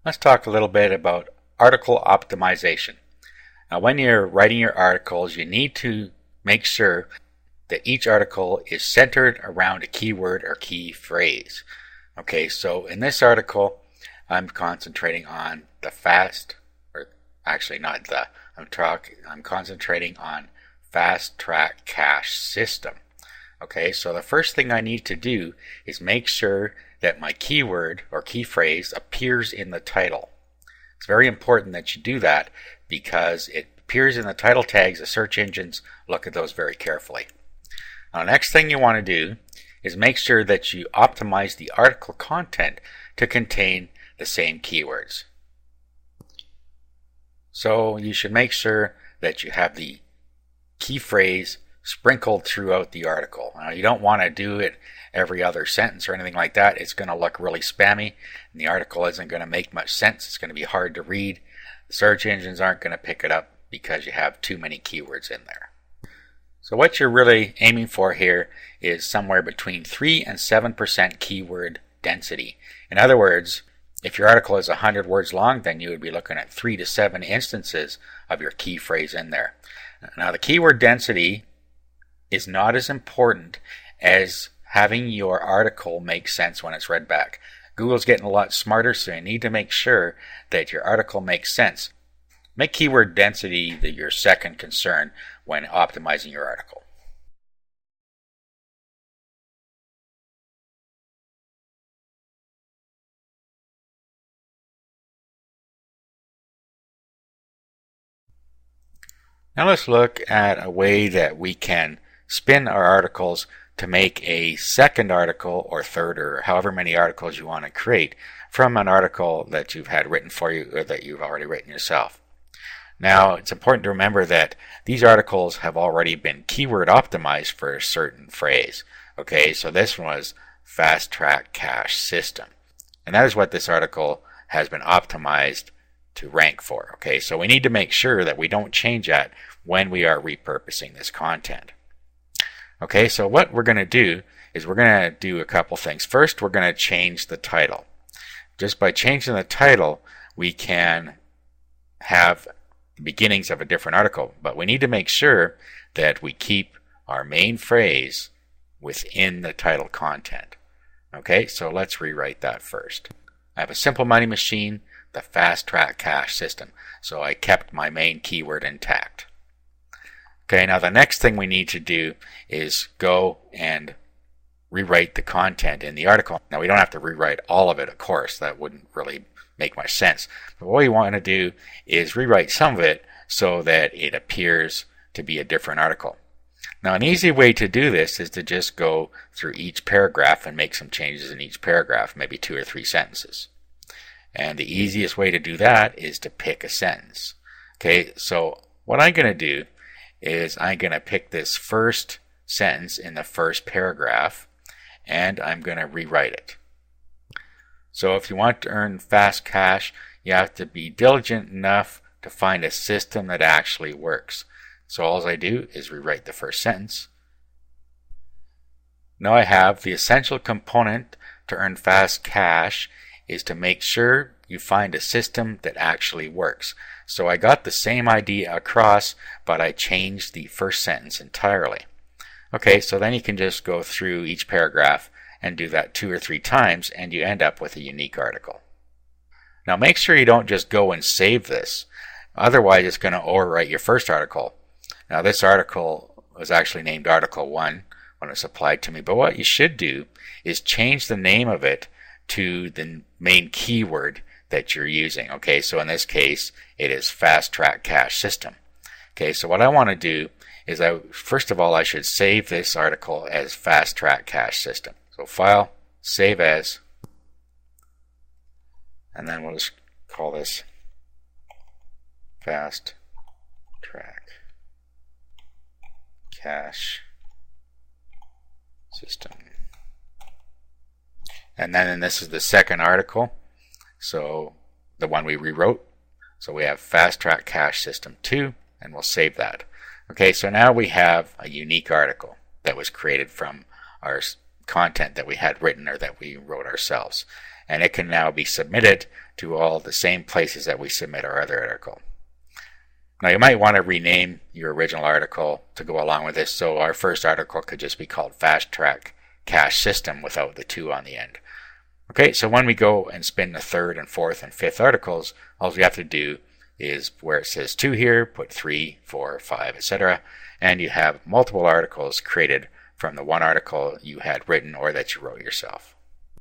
Let's talk a little bit about article optimization. Now, when you're writing your articles, you need to make sure that each article is centered around a keyword or key phrase. Okay, so in this article, I'm concentrating on the fast, or actually not the, I'm concentrating on fast track cache system. Okay, so the first thing I need to do is make sure that my keyword or key phrase appears in the title. It's very important that you do that because it appears in the title tags. The search engines look at those very carefully. Now, the next thing you want to do is make sure that you optimize the article content to contain the same keywords. So you should make sure that you have the key phrase sprinkled throughout the article. Now, you don't want to do it every other sentence or anything like that. It's going to look really spammy and the article isn't going to make much sense. It's going to be hard to read. The search engines aren't going to pick it up because you have too many keywords in there. So what you're really aiming for here is somewhere between 3 and 7% keyword density. In other words, if your article is 100 words long, then you would be looking at 3 to 7 instances of your key phrase in there. Now, the keyword density is not as important as having your article make sense when it's read back. Google's getting a lot smarter, so you need to make sure that your article makes sense. Make keyword density your second concern when optimizing your article. Now let's look at a way that we can spin our articles to make a second article or third or however many articles you want to create from an article that you've had written for you or that you've already written yourself. Now, it's important to remember that these articles have already been keyword optimized for a certain phrase. Okay, so this one was fast track cache system. And that is what this article has been optimized to rank for. Okay, so we need to make sure that we don't change that when we are repurposing this content. Okay, so what we're going to do is we're going to do a couple things. First, we're going to change the title. Just by changing the title, we can have the beginnings of a different article, but we need to make sure that we keep our main phrase within the title content. Okay, so let's rewrite that first. I have a simple money machine, the fast track cache system, so I kept my main keyword intact. Okay, now the next thing we need to do is go and rewrite the content in the article. Now, we don't have to rewrite all of it, of course. That wouldn't really make much sense. But what we want to do is rewrite some of it so that it appears to be a different article. Now, an easy way to do this is to just go through each paragraph and make some changes in each paragraph, maybe 2 or 3 sentences. And the easiest way to do that is to pick a sentence. Okay, so what I'm going to do is I'm going to pick this first sentence in the first paragraph and I'm going to rewrite it. So if you want to earn fast cash, you have to be diligent enough to find a system that actually works. So all I do is rewrite the first sentence. Now I have the essential component to earn fast cash is to make sure you find a system that actually works. So I got the same idea across, but I changed the first sentence entirely. Okay, so then you can just go through each paragraph and do that 2 or 3 times and you end up with a unique article. Now make sure you don't just go and save this. Otherwise it's going to overwrite your first article. Now this article was actually named Article 1 when it was applied to me, but what you should do is change the name of it to the main keyword that you're using. Okay, so in this case it is fast track cache system. Okay, so what I want to do is first of all I should save this article as fast track cache system. So file, save as, and then we'll just call this fast track cache system. And then this is the second article, so the one we rewrote. So we have fast track cache system 2, and we'll save that. Okay, so now we have a unique article that was created from our content that we had written or that we wrote ourselves. and it can now be submitted to all the same places that we submit our other article. Now you might want to rename your original article to go along with this, so our first article could just be called Fast Track Cache System without the 2 on the end. Okay, so when we go and spin the third and fourth and fifth articles, all we have to do is where it says 2 here, put 3, 4, 5, etc. And you have multiple articles created from the one article you had written or that you wrote yourself.